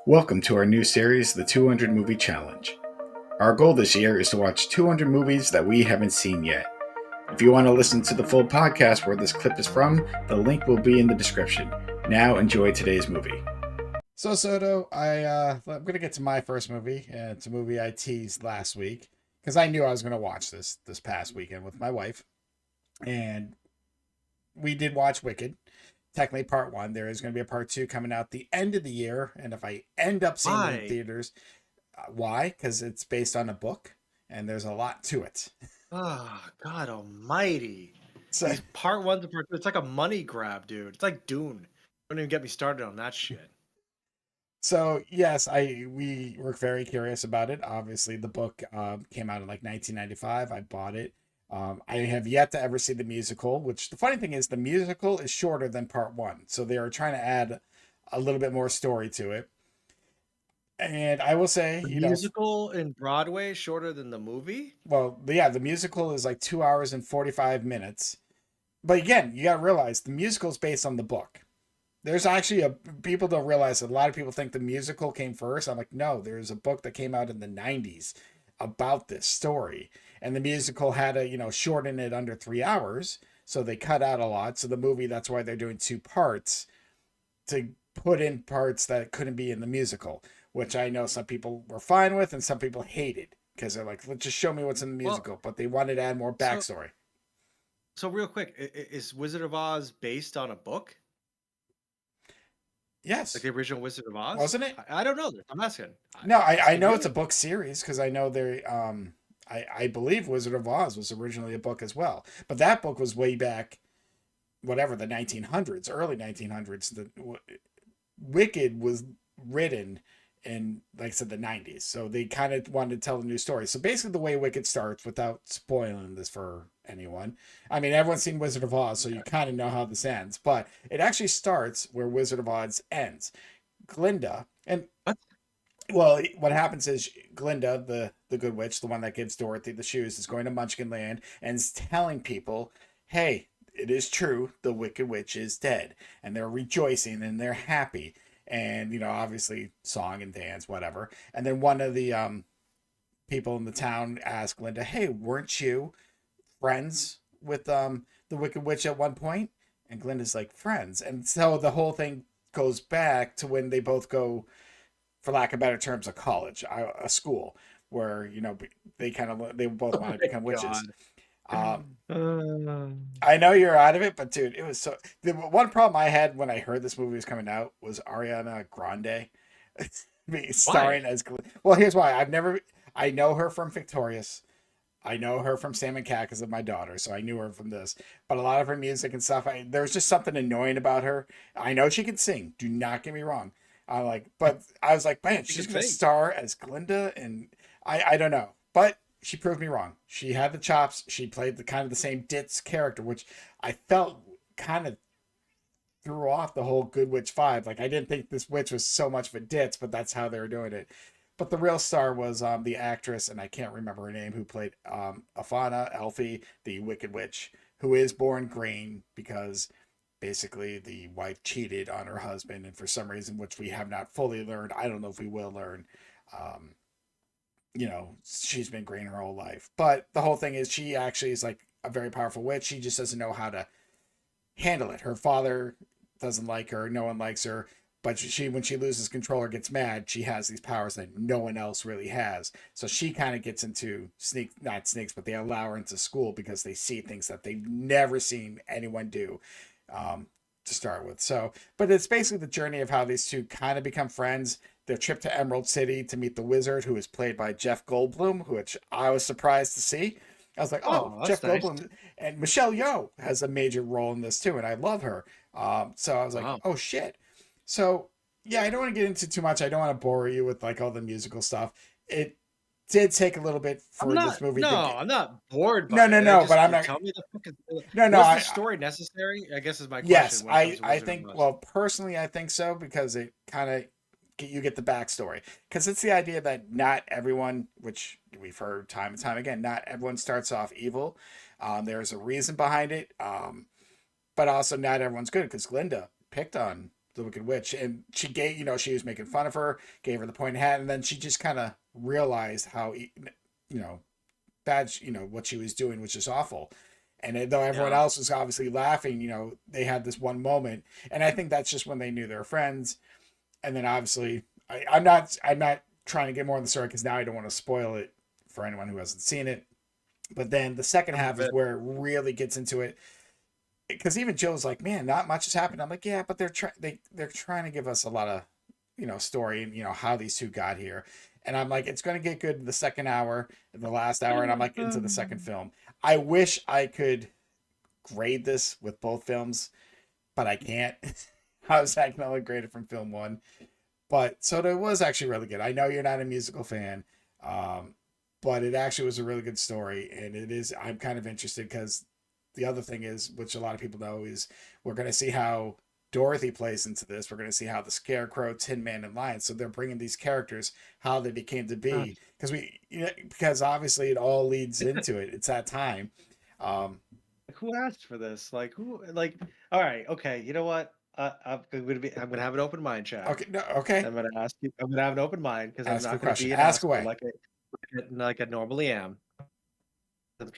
Welcome to our new series, the 200 Movie Challenge. Our goal this year is to watch 200 movies that we haven't seen yet. If you want to listen to the full podcast where this clip is from, the link will be in the description. Now enjoy today's movie. So Soto, I'm gonna get to my first movie. It's a movie I teased last week because I knew I was gonna watch this past weekend with my wife, and we did watch Wicked. Technically, part one. There is going to be a part two coming out the end of the year, and if I end up seeing it in Why? theaters, why? Because it's based on a book, and there's a lot to it. Oh, God almighty. So, These part one to part two, it's like a money grab, dude. It's like Dune. Don't even get me started on that shit. so yes, we were very curious about it. Obviously, the book came out in like 1995. I bought it. I have yet to ever see the musical. Which the funny thing is, the musical is shorter than part one, so they are trying to add a little bit more story to it. And I will say, The musical in Broadway is shorter than the movie? well, yeah, the musical is like 2 hours and 45 minutes. But again, you got to realize the musical is based on the book. There's actually a people don't realize that a lot of people think the musical came first. I'm like, no, there's a book that came out in the 90s about this story. And the musical had to, shorten it under 3 hours. So they cut out a lot. So the movie, that's why they're doing two parts to put in parts that couldn't be in the musical, which I know some people were fine with and some people hated because they're like, let's just show me what's in the Well, musical. But they wanted to add more so backstory. so real quick, is Wizard of Oz based on a book? Like Yes, the original Wizard of Oz? wasn't it? I don't know. I'm asking. No, I'm I asking know it's a you. book series because I know they I believe Wizard of Oz was originally a book as well. But that book was way back whatever the 1900s, early 1900s. The Wicked was written in like I said the 90s. So they kind of wanted to tell a new story. So basically the way Wicked starts without spoiling this for anyone. I mean everyone's seen Wizard of Oz, so you Okay. kind of know how this ends, but it actually starts where Wizard of Oz ends. Glinda and What? well, what happens is Glinda, the good witch, the one that gives Dorothy the shoes, is going to Munchkin Land and is telling people, "Hey, it is true. The Wicked Witch is dead," and they're rejoicing and they're happy, and obviously, song and dance, whatever. And then one of the people in the town asks Glinda, "Hey, weren't you friends with the Wicked Witch at one point?" And Glinda's like, "Friends," and so the whole thing goes back to when they both go, for lack of better terms, a college, a school where they both Oh want to my become witches. God. Um, Uh, I know you're out of it, but dude, it was so. The one problem I had when I heard this movie was coming out was Ariana Grande why? starring as. Well, here's why. I know her from Victorious. I know her from Sam and Cat because of my daughter, so I knew her from this. But a lot of her music and stuff, there was just something annoying about her. I know she can sing. Do not get me wrong. But I was like, man, You she's can gonna sing. star as Glinda, and I don't know. But she proved me wrong. She had the chops. She played the kind of the same ditz character, which I felt kind of threw off the whole Good Witch vibe. Like I didn't think this witch was so much of a ditz, but that's how they were doing it. But the real star was the actress, and I can't remember her name, who played Elphie, the Wicked Witch, who is born green because basically the wife cheated on her husband, and for some reason, which we have not fully learned, I don't know if we will learn. Um, she's been green her whole life. But the whole thing is, she actually is like a very powerful witch. She just doesn't know how to handle it. Her father doesn't like her. No one likes her. But she, when she loses control or gets mad, she has these powers that no one else really has. So she kind of gets into not sneaks, but they allow her into school because they see things that they've never seen anyone do um, to start with. So, but it's basically the journey of how these two kind of become friends. Their trip to Emerald City to meet the wizard, who is played by Jeff Goldblum, which I was surprised to see. I was like, oh, Oh, Jeff that's nice. Goldblum, and Michelle Yeoh has a major role in this too, and I love her. So I was like, Wow. oh shit. So yeah, I don't want to get into too much. I don't want to bore you with like all the musical stuff. It did take a little bit I'm for this not movie no, to get. I'm not bored No, by no, it. I no. But just I'm not. tell me the fucking No, no. was the story necessary? I guess is my Yes, question when it comes to I Wizard of think. Oz. Well, personally, I think so because it kind of you get the backstory because it's the idea that not everyone, which we've heard time and time again, not everyone starts off evil. There's a reason behind it, but also not everyone's good because Glinda picked on the Wicked Witch, and she gave, she was making fun of her, gave her the pointed hat, and then she just kind of realized how, bad, what she was doing, which is awful. And though everyone Yeah. else was obviously laughing, they had this one moment, and I think that's just when they knew they were friends. And then obviously, I'm not trying to get more in the story because now I don't want to spoil it for anyone who hasn't seen it. But then the second I'm half is bit. where it really gets into it, because even Jill's like, man, not much has happened. I'm like, yeah, but they're trying to give us a lot of story and how these two got here. And I'm like, it's going to get good in the second hour, in the last hour, and I'm like into the second film. I wish I could grade this with both films, but I can't. I can only grade it from film one. But so it was actually really good. I know you're not a musical fan, um, but it actually was a really good story, and it is. I'm kind of interested because the other thing is, which a lot of people know, is we're going to see how Dorothy plays into this. We're going to see how the Scarecrow, Tin Man, and Lion. So they're bringing these characters, how they became to be, because because obviously it all leads into it. It's that time. Um, Who asked for this? Like who? Like, all right, okay. You know what? I'm gonna have an open mind, Shaq. okay, no, okay. I'm gonna ask you. I'm gonna have an open mind because I'm Ask a not gonna question. be an Ask asshole away. like I normally am. I'm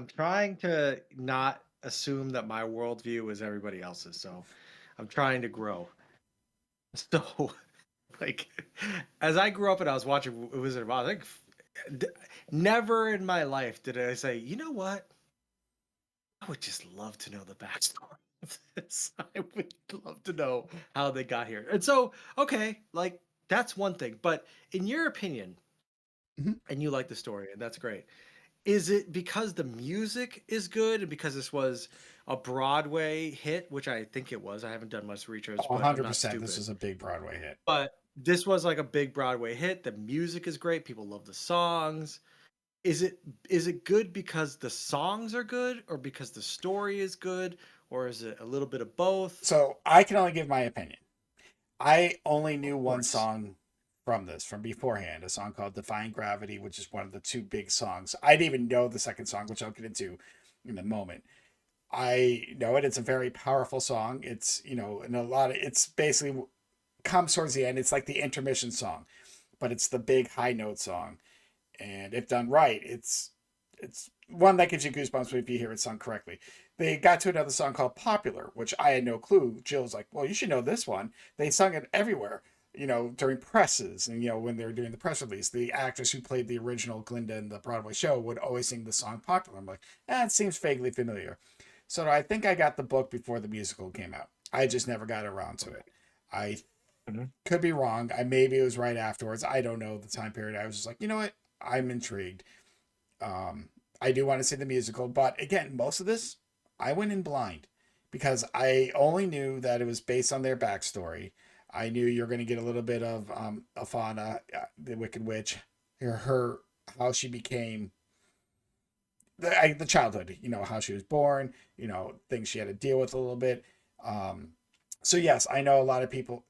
trying to not assume that my worldview is everybody else's. So I'm trying to grow. So like, as I grew up and I was watching Wizard of Oz, d- never in my life did I say, you know what? I would just love to know the backstory of this. I would love to know how they got here. And so, okay, like that's one thing. But in your opinion, Mhm. and you like the story, and that's great. Is it because the music is good and because this was a Broadway hit, which I think it was? I haven't done much research, Oh, but I'm not 100%. This stupid. was a big Broadway hit. But this was like a big Broadway hit. The music is great. People love the songs. Is it is it good because the songs are good or because the story is good or is it a little bit of both? So I can only give my opinion. I only Of knew one course. song from this from beforehand, a song called Defying Gravity, which is one of the two big songs. I didn't even know the second song, which I'll get into in a moment. I know it. It's a very powerful song. It's, and a lot of it's basically comes towards the end. It's like the intermission song, but it's the big high note song. And if done right, it's one that gives you goosebumps if you hear it sung correctly. They got to another song called Popular, which I had no clue. Jill's like, well, you should know this one. They sung it everywhere, during presses, and when they were doing the press release. The actress who played the original Glinda in the Broadway show would always sing the song Popular. I'm like, it seems vaguely familiar. So I think I got the book before the musical came out. I just never got around to it. I Mhm. could be wrong. Maybe it was right afterwards. I don't know the time period. I was just like, you know what? I'm intrigued. Um, I do want to see the musical, but again, most of this I went in blind because I only knew that it was based on their backstory. I knew you're going to get a little bit of Elphaba, the Wicked Witch, her how she became the childhood, how she was born, things she had to deal with a little bit. Um, so yes, I know a lot of people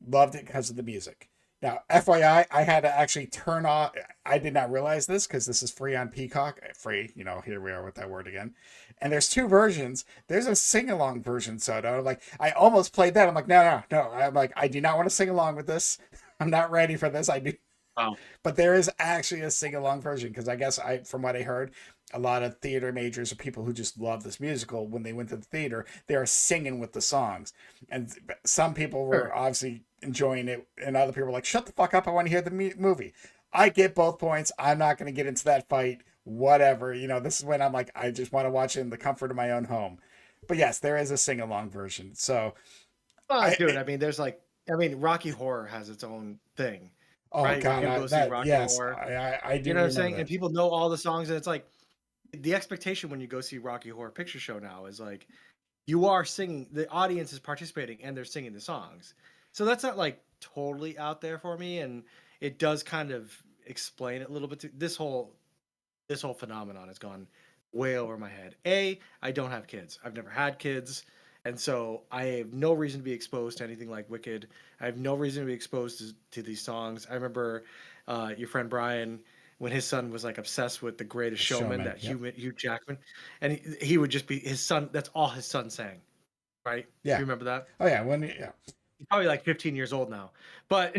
loved it because of the music. Now, FYI, I had to actually turn off. I did not realize this because this is free on Peacock. Free, here we are with that word again. And there's two versions. There's a sing along version. So I'm like, I almost played that. I'm like, no, no, no. I'm like, I do not want to sing along with this. I'm not ready for this. I do, Wow. but there is actually a sing along version because I guess from what I heard, a lot of theater majors or people who just love this musical, when they went to the theater, they are singing with the songs, and some people Sure. were obviously enjoying it, and other people were like, "Shut the fuck up! I want to hear the movie." I get both points. I'm not going to get into that fight. Whatever, this is when I'm like, I just want to watch it in the comfort of my own home. But yes, there is a sing along version. So I, Dude, I mean, Rocky Horror has its own thing, oh right? When god, people go see that Rocky yes, Horror, I you do know what I'm remember saying? And that people know all the songs, and it's like the expectation when you go see Rocky Horror Picture Show now is like you are singing, the audience is participating and they're singing the songs. So that's not like totally out there for me, and it does kind of explain it a little bit. This whole phenomenon has gone way over my head. I don't have kids. I've never had kids. And so I have no reason to be exposed to anything like Wicked. I have no reason to be exposed to these songs. I remember your friend Brian, when his son was like obsessed with The Greatest the Showman, showman. that Yep. Hugh Jackman, and he would just be his son. That's all his son sang. right? Yeah. You remember that? Oh yeah. Yeah. He's probably like 15 years old now. But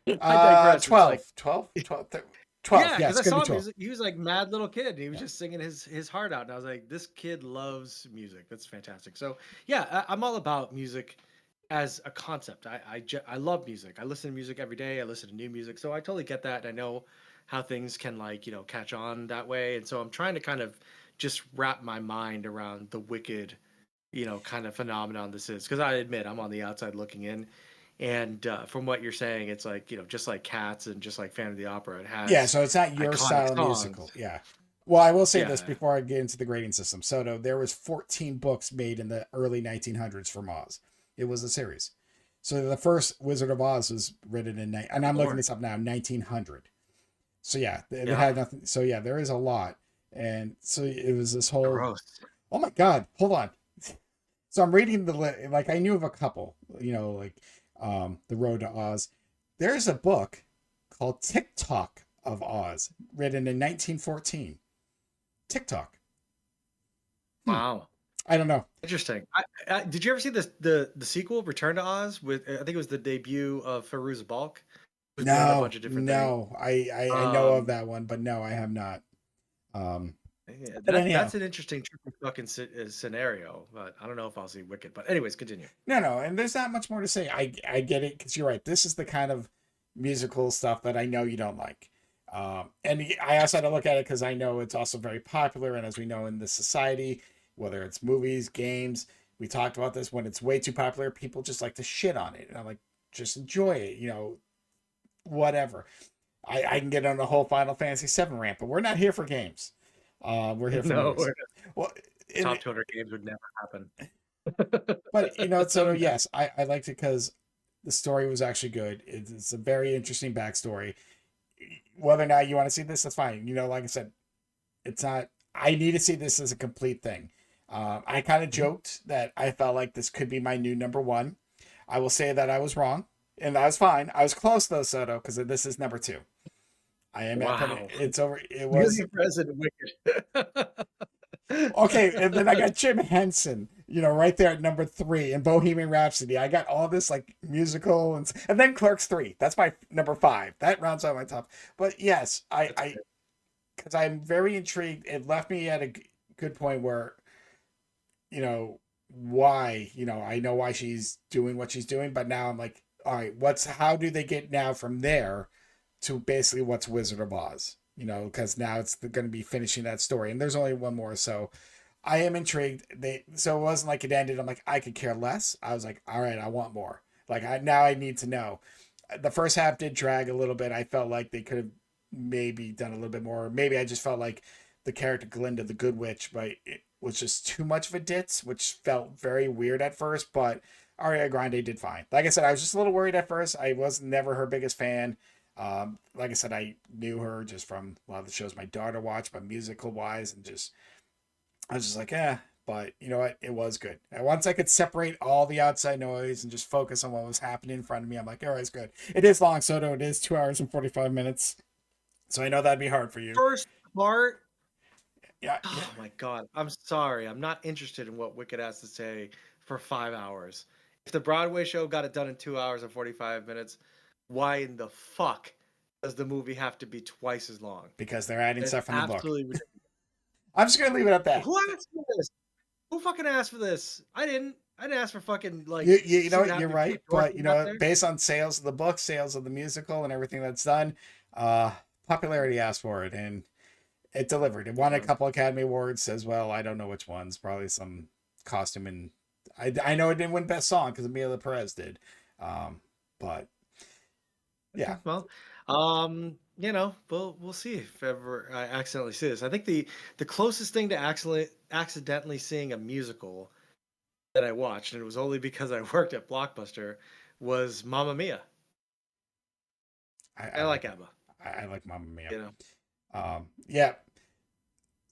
I digress. It's like 12. yeah, Yeah, because it's I gonna be saw him. 12. He was like mad little kid. And he was Yeah. just singing his heart out, and I was like, this kid loves music. That's fantastic. So yeah, I'm all about music as a concept. I love music. I listen to music every day. I listen to new music, so I totally get that. I know how things can like catch on that way, and so I'm trying to kind of just wrap my mind around the wicked kind of phenomenon this is. Because I admit I'm on the outside looking in, and from what you're saying, it's like just like Cats and just like Phantom of the Opera, it Yeah, has so it's not your iconic style of musical. songs. Yeah. Well, I will say this Yeah. before I get into the grading system. Soto, there was 14 books made in the early 1900s from Oz. It was a series. So the first Wizard of Oz was written and I'm looking Lord. this up now, 1900. So yeah, it Yeah. had nothing. So yeah, there is a lot. And so it was this whole, Gross. oh my God, hold on. So I'm reading like I knew of a couple, like The Road to Oz. There's a book called TikTok of Oz, written in 1914. TikTok. Wow. I don't know. Interesting. Did you ever see the sequel, Return to Oz? With I think it was the debut of Fairuz Balk, who's been in a bunch No, of different things. no. I know of Um, that one, but no, I have not. Um, yeah, but anyhow, that's an interesting triple fucking scenario, but I don't know if I'll see Wicked. But anyways, continue. no, and there's not much more to say. I get it because you're right. This is the kind of musical stuff that I know you don't like. And I also had to look at it because I know it's also very popular, and as we know in this society, whether it's movies, games, we talked about this. When it's way too popular, people just like to shit on it, and I'm like, just enjoy it, whatever. I can get on the whole Final Fantasy VII rant, but we're not here for games. We're here for No, movies. Well, top 200 games would never happen. but so No. yes, I liked it because the story was actually good. It's a very interesting backstory. Whether or not you want to see this, that's fine. Like I said, it's not. I need to see this as a complete thing. I kind of joked that I felt like this could be my new number one. I will say that I was wrong, and that was fine. I was close though, Soto, because this is number two. I am at putting Wow. it's over. It Really was impressive, Wicked. okay, and then I got Jim Henson, right there at number three, and Bohemian Rhapsody. I got all this like musical, and then Clerks 3. That's my number five. That rounds out my top. But yes, I because I'm very intrigued. It left me at a good point where why I know why she's doing what she's doing, but now I'm like, all right, how do they get now from there to basically what's Wizard of Oz? Because now it's going to be finishing that story, and there's only one more, so I am intrigued. So it wasn't like it ended. I'm like, I could care less. I was like, all right, I want more. Like now I need to know. The first half did drag a little bit. I felt like they could have maybe done a little bit more. Maybe I just felt like the character Glinda, the Good Witch, but it was just too much of a ditz, which felt very weird at first. But Ariana Grande did fine. Like I said, I was just a little worried at first. I was never her biggest fan. Like I said, I knew her just from a lot of the shows my daughter watched, but musical wise, and just I was just like, eh. But you know what? It was good. And once I could separate all the outside noise and just focus on what was happening in front of me, I'm like, all right, it's good. It is long, Soto. It is 2 hours and 45 minutes. So I know that'd be hard for you. First part. Yeah, yeah. Oh my god. I'm sorry. I'm not interested in what Wicked has to say for 5 hours. If the Broadway show got it done in 2 hours and 45 minutes, why in the fuck does the movie have to be twice as long? Because they're adding It's stuff from the book. absolutely ridiculous. I'm just gonna leave it at that. Who asked for this? Who fucking asked for this? I didn't. I didn't ask for fucking like. You know see what what? You're happened right, before but Dorothy got there? based on sales of the book, sales of the musical, and everything that's done, popularity asked for it, and it delivered. It won a couple Academy Awards as well. I don't know which ones. Probably some costume, and I know it didn't win Best Song because Amelia Perez did. But yeah, Well, we'll see if ever I accidentally see this. I think the closest thing to accidentally seeing a musical that I watched, and it was only because I worked at Blockbuster, was Mamma Mia. I like ABBA. I like Mamma Mia. You know, Yeah,